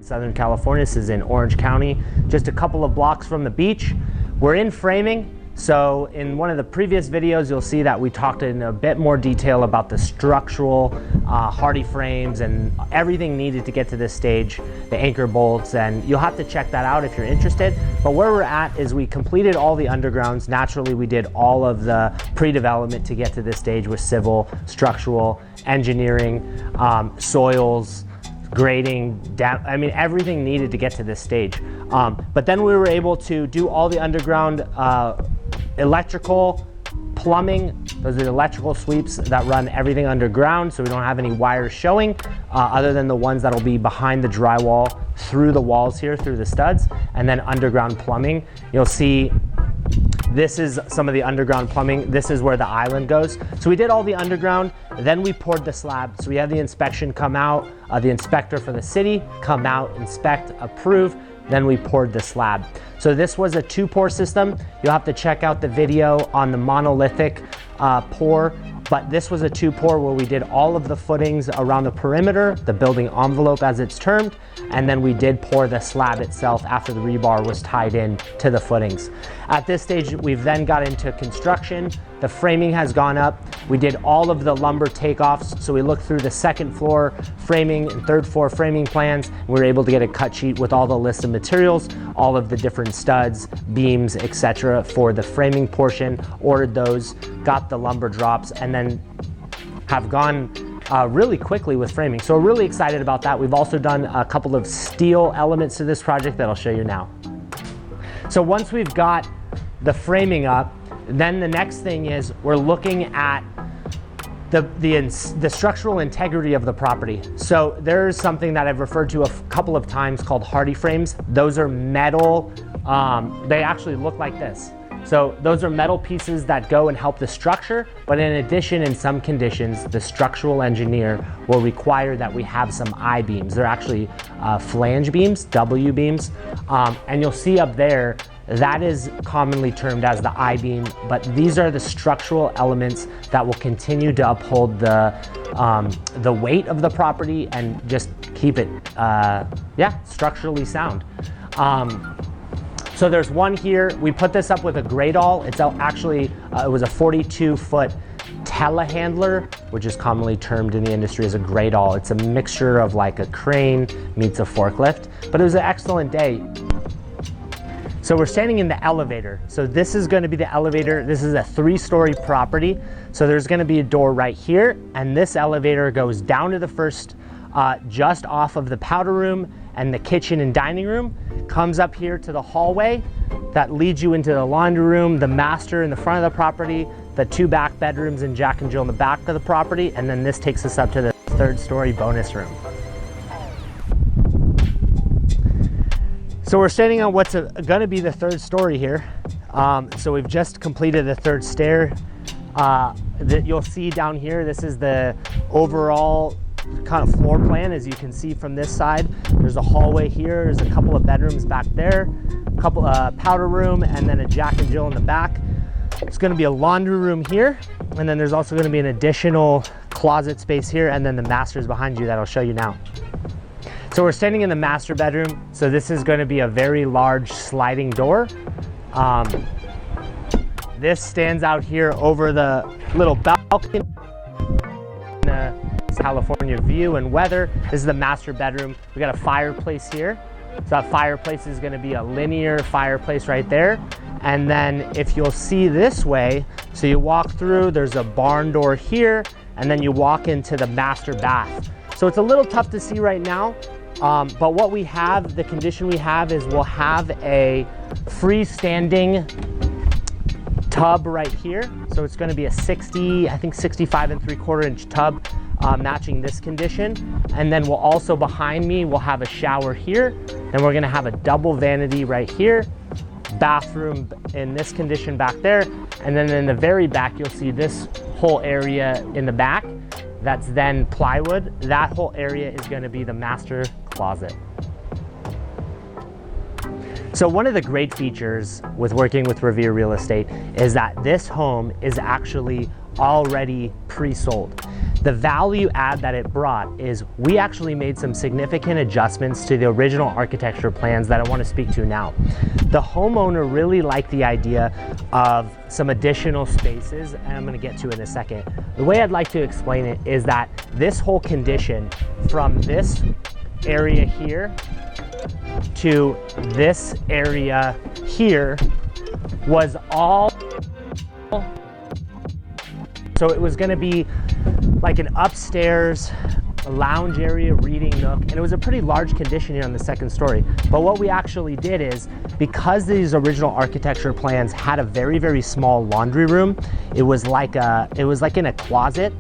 Southern California. This is in Orange County, just a couple of blocks from the beach. We're in framing. So in one of the previous videos, you'll see that we talked in a bit more detail about the structural hardy frames and everything needed to get to this stage, the anchor bolts, and you'll have to check that out if you're interested. But where we're at is we completed all the undergrounds. Naturally, we did all of the pre-development to get to this stage with civil, structural, engineering, soils, grading, I mean, everything needed to get to this stage. But then we were able to do all the underground electrical, plumbing. Those are the electrical sweeps that run everything underground, so we don't have any wires showing other than the ones that'll be behind the drywall through the walls here, through the studs, and then underground plumbing. You'll see this is some of the underground plumbing. This is where the island goes. So we did all the underground, then we poured the slab. So we had the inspection come out, the inspector for the city come out, inspect, approve, then we poured the slab. So this was a 2-pour system. You'll have to check out the video on the monolithic pour, but this was a 2-pour where we did all of the footings around the perimeter, the building envelope as it's termed, and then we did pour the slab itself after the rebar was tied in to the footings. At this stage, we've then got into construction. The framing has gone up. We did all of the lumber takeoffs. So we looked through the 2nd floor framing and 3rd floor framing plans. And we were able to get a cut sheet with all the list of materials, all of the different studs, beams, etc. for the framing portion, ordered those, got the lumber drops, and then have gone really quickly with framing. So we're really excited about that. We've also done a couple of steel elements to this project that I'll show you now. So once we've got the framing up, then the next thing is we're looking at the structural integrity of the property. So there's something that I've referred to a couple of times called hardy frames. Those are metal, they actually look like this. So those are metal pieces that go and help the structure, but in addition, in some conditions, the structural engineer will require that we have some I-beams. They're actually flange beams, W beams, and you'll see up there, that is commonly termed as the I-beam, but these are the structural elements that will continue to uphold the weight of the property and just keep it, structurally sound. So there's one here. We put this up with a grade-all. It's actually, it was a 42-foot telehandler, which is commonly termed in the industry as a grade-all. It's a mixture of like a crane meets a forklift, but it was an excellent day. So we're standing in the elevator. So this is going to be the elevator. This is a 3-story property. So there's going to be a door right here, and this elevator goes down to the first, just off of the powder room and the kitchen and dining room, comes up here to the hallway that leads you into the laundry room, the master in the front of the property, the 2 back bedrooms and Jack and Jill in the back of the property, and then this takes us up to the 3rd-story bonus room. So we're standing on what's going to be the 3rd story here. So we've just completed the 3rd stair. That you'll see down here, this is the overall kind of floor plan. As you can see from this side, there's a hallway here, there's a couple of bedrooms back there, a couple powder room, and then a Jack and Jill in the back. It's going to be a laundry room here, and then there's also going to be an additional closet space here, and then the master's behind you that I'll show you now. So we're standing in the master bedroom. So this is going to be a very large sliding door. This stands out here over the little balcony. California view and weather. This is the master bedroom. We got a fireplace here. So that fireplace is going to be a linear fireplace right there. And then if you'll see this way, so you walk through, there's a barn door here, and then you walk into the master bath. So it's a little tough to see right now, but what we have, the condition we have is we'll have a freestanding tub right here. So it's going to be a 65 3/4-inch tub, matching this condition. And then we'll also, behind me, we'll have a shower here. Then we're going to have a double vanity right here, bathroom in this condition back there. And then in the very back, you'll see this whole area in the back. That's then plywood. That whole area is going to be the master closet. So one of the great features with working with Revere Real Estate is that this home is actually already pre-sold. The value add that it brought is we actually made some significant adjustments to the original architecture plans that I want to speak to now. The homeowner really liked the idea of some additional spaces, and I'm going to get to it in a second. The way I'd like to explain it is that this whole condition from this area here to this area here was all, so it was going to be like an upstairs lounge area, reading nook, and it was a pretty large condition here on the second story. But what we actually did is, because these original architecture plans had a very, very small laundry room, it was like in a closet.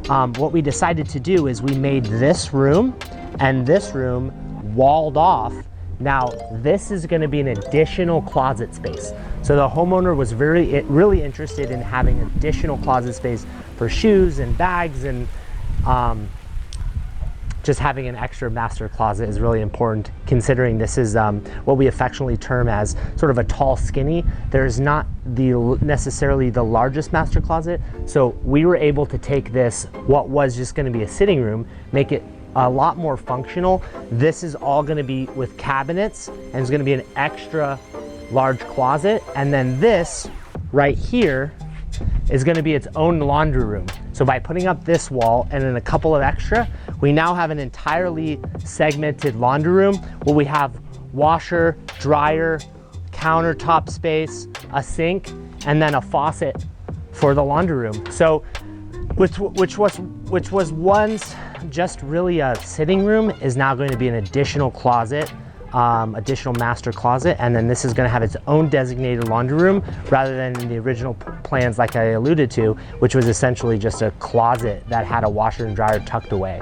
What we decided to do is we made this room and this room walled off. Now this is going to be an additional closet space. So the homeowner was really interested in having additional closet space for shoes and bags, and just having an extra master closet is really important, considering this is what we affectionately term as sort of a tall skinny. There's not necessarily the largest master closet. So we were able to take this, what was just going to be a sitting room, make it a lot more functional. This is all going to be with cabinets, and it's going to be an extra large closet. And then this right here is going to be its own laundry room. So by putting up this wall and then a couple of extra, we now have an entirely segmented laundry room where we have washer, dryer, countertop space, a sink, and then a faucet for the laundry room. So which was once just really a sitting room is now going to be an additional closet, additional master closet, and then this is going to have its own designated laundry room rather than in the original plans like I alluded to, which was essentially just a closet that had a washer and dryer tucked away.